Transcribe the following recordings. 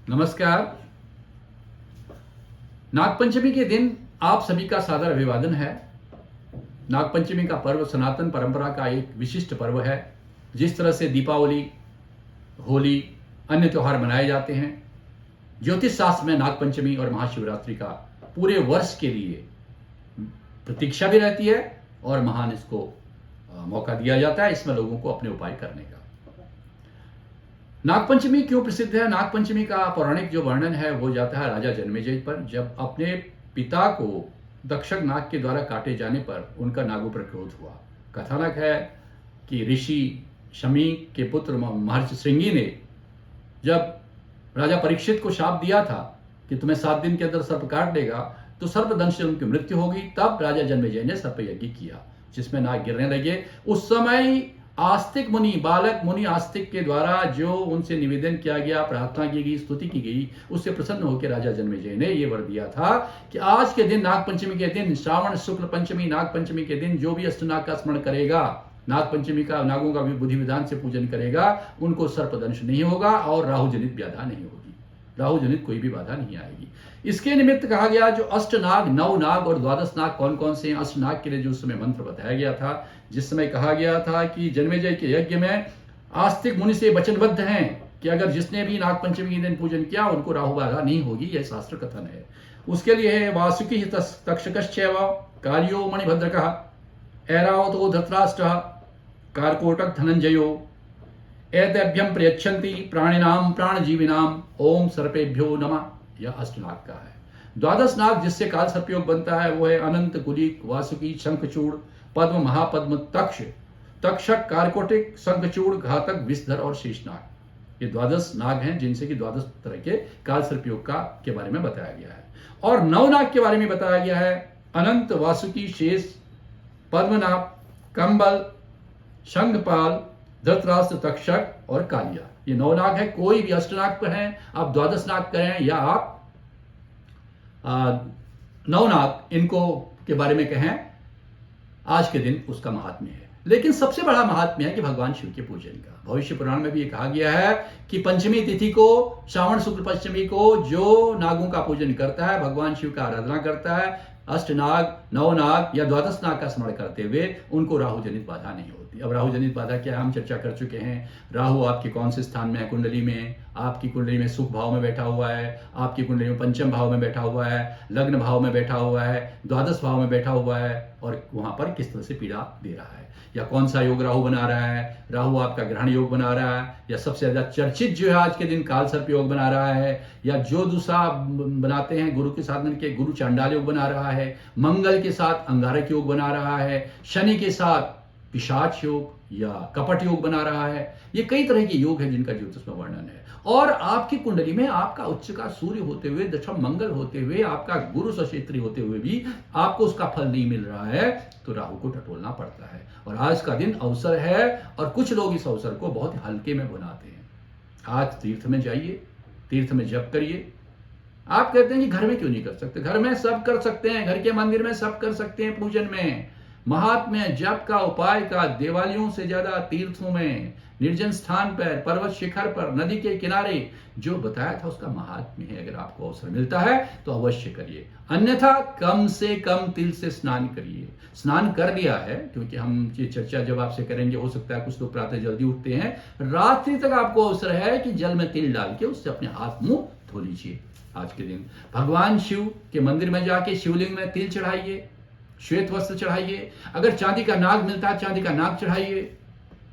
नमस्कार। नागपंचमी के दिन आप सभी का सादर अभिवादन है। नागपंचमी का पर्व सनातन परंपरा का एक विशिष्ट पर्व है। जिस तरह से दीपावली, होली, अन्य त्योहार मनाए जाते हैं, ज्योतिष शास्त्र में नागपंचमी और महाशिवरात्रि का पूरे वर्ष के लिए प्रतीक्षा भी रहती है और महान इसको मौका दिया जाता है इसमें लोगों को अपने उपाय करने का। नागपंचमी क्यों प्रसिद्ध है? नागपंचमी का पौराणिक जो वर्णन है वो जाता है राजा जन्मेजय पर। जब अपने पिता को दक्षक नाग के द्वारा काटे जाने पर उनका नागों पर क्रोध हुआ। कथानक है कि ऋषि शमी के पुत्र महर्षि श्रृंगी ने जब राजा परीक्षित को शाप दिया था कि तुम्हें 7 दिन के अंदर सर्प काट लेगा तो सर्पदंश से उनकी मृत्यु होगी, तब राजा जन्मेजय ने सर्प यज्ञ किया जिसमें नाग गिरने लगे। उस समय आस्तिक मुनि, बालक मुनि आस्तिक के द्वारा जो उनसे निवेदन किया गया, प्रार्थना की गई, स्तुति की गई, उससे प्रसन्न होकर राजा जन्मेजय ने यह वर दिया था कि आज के दिन, नागपंचमी के दिन, श्रावण शुक्ल पंचमी नागपंचमी के दिन जो भी अष्टनाग का स्मरण करेगा, नागपंचमी का नागों का भी विधि विधान से पूजन करेगा, उनको सर्पदंश नहीं होगा और राहु जनित बाधा नहीं होगी। राहु जनित कोई भी बाधा नहीं आएगी। इसके निमित्त कहा गया जो अष्टनाग, 9 नाग और 12 नाग कौन कौन से हैं। अष्टनाग के लिए जो समय मंत्र बताया गया था, जिस समय कहा गया था कि जन्मेजय के यज्ञ में आस्तिक मुनि से वचनबद्ध हैं कि अगर जिसने भी नागपंचमी के दिन पूजन किया उनको राहु बाधा नहीं होगी, यह शास्त्र कथन है। उसके लिए है वासुकी तक्षकश्चैव कार्यो मणिभद्रकः ऐरावतो धृतराष्ट्रः कारकोटक धनंजयो एतेभ्यम प्रयच्छन्ति प्राणिनाम प्राणजीविनाम ओम सर्पेभ्यो नमः। यह अष्टनाग का है। 12 नाग जिससे काल सर्पयोग बनता है वो है अनंत, कुलिक, वासुकी, शंखचूड़, पद्म, महापद्म, तक्ष, तक्षक, कारकोटिक, शंखचूड़, घातक, विषधर और शेषनाग। ये 12 नाग हैं जिनसे कि 12 तरह के काल सर्पयोग का के बारे में बताया गया है। और 9 नाग के बारे में बताया गया है अनंत, वासुकी, शेष, पद्मनाभ, कंबल, शंखपाल, धृतराष्ट्र, तक्षक और कालिया। ये 9 नाग है। कोई भी अष्टनाग पर है, आप 12 नाग करें या आप 9 नाग इनको के बारे में कहें, आज के दिन उसका महात्म्य है। लेकिन सबसे बड़ा महात्म्य है कि भगवान शिव के पूजन का। भविष्य पुराण में भी ये कहा गया है कि पंचमी तिथि को, श्रावण शुक्ल पंचमी को जो नागों का पूजन करता है, भगवान शिव का आराधना करता है, अष्टनाग, 9 नाग या 12 नाग का स्मरण करते हुए उनको राहु जनित बाधा नहीं होती। अब राहु जनित बाधा क्या है हम चर्चा कर चुके हैं। राहु आपके कौन से स्थान में है कुंडली में? आपकी कुंडली में सुख भाव में बैठा हुआ है, आपकी कुंडली में पंचम भाव में बैठा हुआ है, लग्न भाव में बैठा हुआ है, 12 भाव में बैठा हुआ है, और वहां पर किस तरह से पीड़ा दे रहा है, या कौन सा योग राहु बना रहा है। राहु आपका ग्रहण योग बना रहा है, या सबसे ज्यादा चर्चित जो है आज के दिन काल सर्प योग बना रहा है, या जो दूसरा बनाते हैं गुरु के साधन के गुरु चांडाल योग बना रहा है, मंगल के साथ अंगारक योग बना रहा है, शनि के साथ पिशाच योग या कपट योग बना रहा है। ये कई तरह के योग हैं जिनका ज्योतिष में वर्णन है। और आपकी कुंडली में आपका उच्च का सूर्य होते हुए, दशम मंगल होते हुए, आपका गुरु सक्षेत्री होते हुए भी आपको उसका फल नहीं मिल रहा है, तो राहु को टटोलना पड़ता है। और आज का दिन अवसर है और कुछ लोग इस अवसर को बहुत हल्के में बनाते हैं। आज तीर्थ में जाइए, तीर्थ में जप करिए। आप कहते हैं कि घर में क्यों नहीं कर सकते? घर में सब कर सकते हैं, घर के मंदिर में सब कर सकते हैं। पूजन में, महात्म्य, जप का, उपाय का देवालयों से ज्यादा तीर्थों में, निर्जन स्थान पर, पर्वत शिखर पर, नदी के किनारे जो बताया था उसका महात्म्य है। अगर आपको अवसर मिलता है तो अवश्य करिए, अन्यथा कम से कम तिल से स्नान करिए। स्नान कर लिया है, क्योंकि हम ये चर्चा जब आपसे करेंगे, हो सकता है कुछ लोग प्रातः जल्दी उठते हैं, रात्रि तक आपको अवसर है कि जल में तिल डाल के उससे अपने हाथ मुंह धो लीजिए। आज के दिन भगवान शिव के मंदिर में जाके शिवलिंग में तिल चढ़ाइए, श्वेत वस्त्र चढ़ाइए। अगर चांदी का नाग मिलता है चांदी का नाग चढ़ाइए,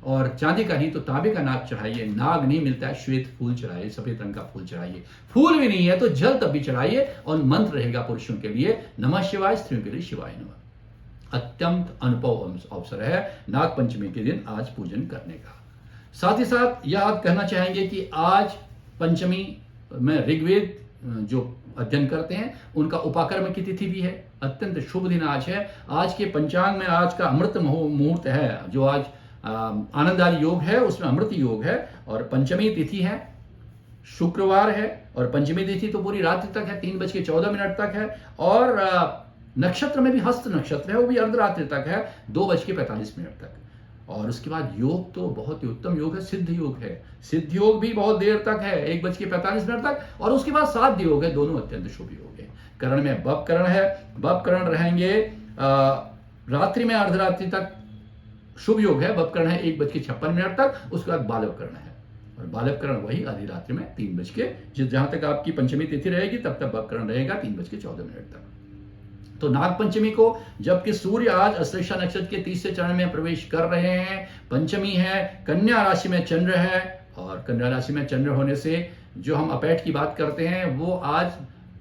और चांदी का नहीं तो तांबे का नाग चढ़ाइए। नाग नहीं मिलता है श्वेत फूल चढ़ाइए, सफेद रंग का फूल चढ़ाइए। फूल भी नहीं है तो जल तब भी चढ़ाइए। और मंत्र रहेगा पुरुषों के लिए नमः शिवाय, स्त्रियों के लिए शिवाय नमः। अत्यंत अनुपम अवसर है नागपंचमी के दिन आज पूजन करने का। साथ ही साथ यह आप कहना चाहेंगे कि आज पंचमी में ऋग्वेद जो अध्ययन करते हैं उनका उपाकर्म की तिथि भी है। अत्यंत शुभ दिन आज है। आज के पंचांग में आज का अमृत मुहूर्त है, जो आज आनंदारी योग है उसमें अमृत योग है। और पंचमी तिथि है, शुक्रवार है, और पंचमी तिथि तो पूरी रात्रि तक है, 3:14 तक है। और नक्षत्र में भी हस्त नक्षत्र है, वो भी अर्धरात्रि तक है, 2:45 तक। और उसके बाद योग तो बहुत ही उत्तम योग है, सिद्ध योग है। सिद्ध योग भी बहुत देर तक है, 1:45 तक, और उसके बाद साध्य योग है। दोनों अत्यंत शुभ योग है। करण में बप करण है, बप करण रहेंगे रात्रि में अर्धरात्रि तक शुभ योग है। बप करण है 1:56 तक, उसके बाद बालव करण है, और बालव करण वही आधी रात्रि में 3 जहां तक आपकी पंचमी तिथि रहेगी तब तक बप करण रहेगा 3:14 तक। तो नाग पंचमी को, जबकि सूर्य आज अश्लेषा नक्षत्र के 30 चरण में प्रवेश कर रहे हैं, पंचमी है, कन्या राशि में चंद्र है, और कन्या राशि में चंद्र होने से जो हम अपैठ की बात करते हैं वो आज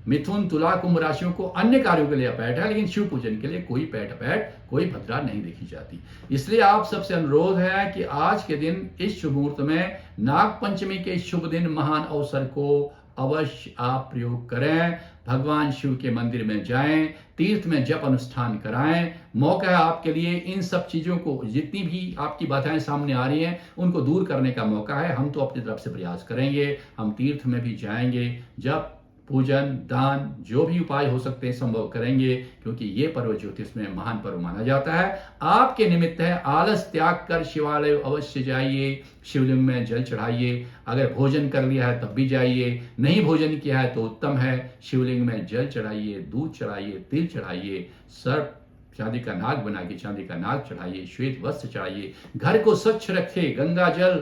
मिथुन, तुला, कुंभ राशियों को अन्य कार्यों के लिए अपैठ है, लेकिन शिव पूजन के लिए कोई पैठ कोई भद्रा नहीं देखी जाती। इसलिए आप सबसे अनुरोध है कि आज के दिन इस शुभ मुहूर्त में, नाग पंचमी के शुभ दिन, महान अवसर को अवश्य आप प्रयोग करें। भगवान शिव के मंदिर में जाएं, तीर्थ में जप अनुष्ठान कराएं। मौका है आपके लिए इन सब चीजों को, जितनी भी आपकी बाधाएं सामने आ रही हैं उनको दूर करने का मौका है। हम तो अपनी तरफ से प्रयास करेंगे, हम तीर्थ में भी जाएंगे, जप, पूजन, दान, जो भी उपाय हो सकते हैं संभव करेंगे, क्योंकि ये पर्व ज्योतिष में महान पर्व माना जाता है। आपके निमित्त है, आलस त्याग कर शिवालय अवश्य जाइए, शिवलिंग में जल चढ़ाइए। अगर भोजन कर लिया है तब भी जाइए, नहीं भोजन किया है तो उत्तम है, शिवलिंग में जल चढ़ाइए, दूध चढ़ाइए, तिल चढ़ाइए, सर्प चांदी का नाग बना के चांदी का नाग चढ़ाइए, श्वेत वस्त्र चढ़ाइए, घर को स्वच्छ रखे, गंगा जल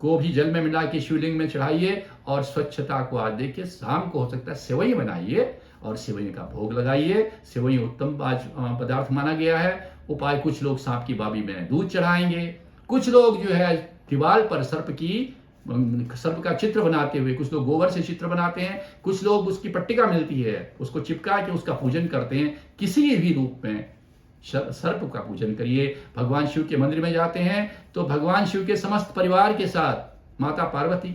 को भी जल में मिला के शिवलिंग में चढ़ाइए, और स्वच्छता को आज देखिए, शाम को हो सकता है सेवई बनाइए और सेवई का भोग लगाइए। सेवई उत्तम आज पदार्थ माना गया है। उपाय, कुछ लोग सांप की बाबी में दूध चढ़ाएंगे, कुछ लोग जो है दीवार पर सर्प का चित्र बनाते हुए, कुछ लोग गोबर से चित्र बनाते हैं, कुछ लोग उसकी पट्टिका मिलती है उसको चिपका के उसका पूजन करते हैं। किसी भी रूप में सर्प का पूजन करिए। भगवान शिव के मंदिर में जाते हैं तो भगवान शिव के समस्त परिवार के साथ माता पार्वती,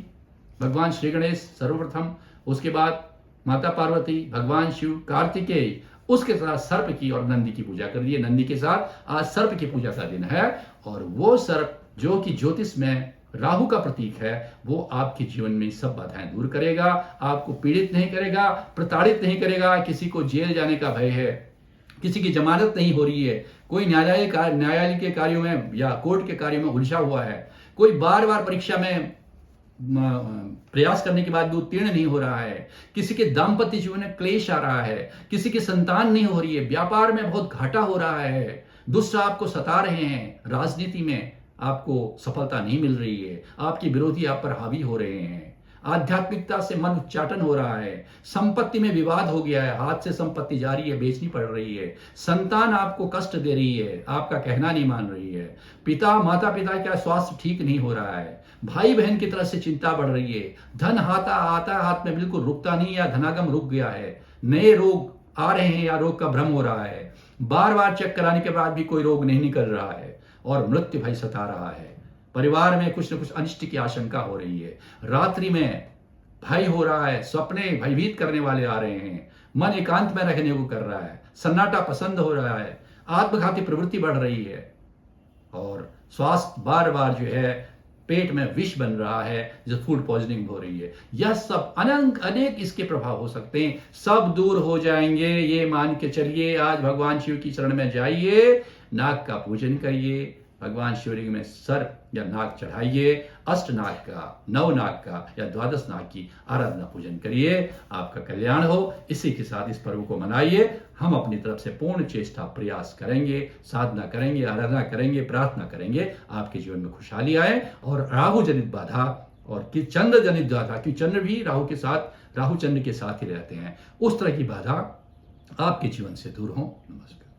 भगवान श्री गणेश सर्वप्रथम, उसके बाद माता पार्वती, भगवान शिव, कार्तिकेय, उसके साथ सर्प की और नंदी की पूजा करिए। नंदी के साथ आज सर्प की पूजा का दिन है, और वो सर्प जो कि ज्योतिष में राहु का प्रतीक है, वो आपके जीवन में सब बाधाएं दूर करेगा, आपको पीड़ित नहीं करेगा, प्रताड़ित नहीं करेगा। किसी को जेल जाने का भय है, किसी की जमानत नहीं हो रही है, कोई न्यायालय के कार्यों में या कोर्ट के कार्यों में उलझा हुआ है, कोई बार बार परीक्षा में प्रयास करने के बाद भी उत्तीर्ण नहीं हो रहा है, किसी के दाम्पत्य जीवन में क्लेश आ रहा है, किसी की संतान नहीं हो रही है, व्यापार में बहुत घाटा हो रहा है, दुष्ट आपको सता रहे हैं, राजनीति में आपको सफलता नहीं मिल रही है, आपके विरोधी आप पर हावी हो रहे हैं, आध्यात्मिकता से मन उच्चाटन हो रहा है, संपत्ति में विवाद हो गया है, हाथ से संपत्ति जा रही है, बेचनी पड़ रही है, संतान आपको कष्ट दे रही है, आपका कहना नहीं मान रही है, माता पिता का स्वास्थ्य ठीक नहीं हो रहा है, भाई बहन की तरफ से चिंता बढ़ रही है, धन आता हाथ में बिल्कुल रुकता नहीं या धनागम रुक गया है, नए रोग आ रहे हैं या रोग का भ्रम हो रहा है, बार बार चेक कराने के बाद भी कोई रोग नहीं निकल रहा है, और मृत्यु भय सता रहा है, परिवार में कुछ न कुछ अनिष्ट की आशंका हो रही है, रात्रि में भय हो रहा है, सपने भयभीत करने वाले आ रहे हैं, मन एकांत में रहने को कर रहा है, सन्नाटा पसंद हो रहा है, आत्मघाती प्रवृत्ति बढ़ रही है, और स्वास्थ्य बार बार जो है पेट में विष बन रहा है, जो फूड पॉइजनिंग हो रही है, यह सब अनेक इसके प्रभाव हो सकते हैं, सब दूर हो जाएंगे, ये मान के चलिए। आज भगवान शिव की शरण में जाइए, नाग का पूजन करिए, भगवान शिवलिंग में सर्प या नाग चढ़ाइए, अष्ट नाग का, नव नाग का या 12 नाग की आराधना पूजन करिए, आपका कल्याण हो। इसी के साथ इस पर्व को मनाइए। हम अपनी तरफ से पूर्ण चेष्टा प्रयास करेंगे, साधना करेंगे, आराधना करेंगे, प्रार्थना करेंगे, आपके जीवन में खुशहाली आए, और राहु जनित बाधा और चंद्र जनित बाधा, क्योंकि चंद्र भी राहु के साथ, राहु चंद्र के साथ ही रहते हैं, उस तरह की बाधा आपके जीवन से दूर हो। नमस्कार।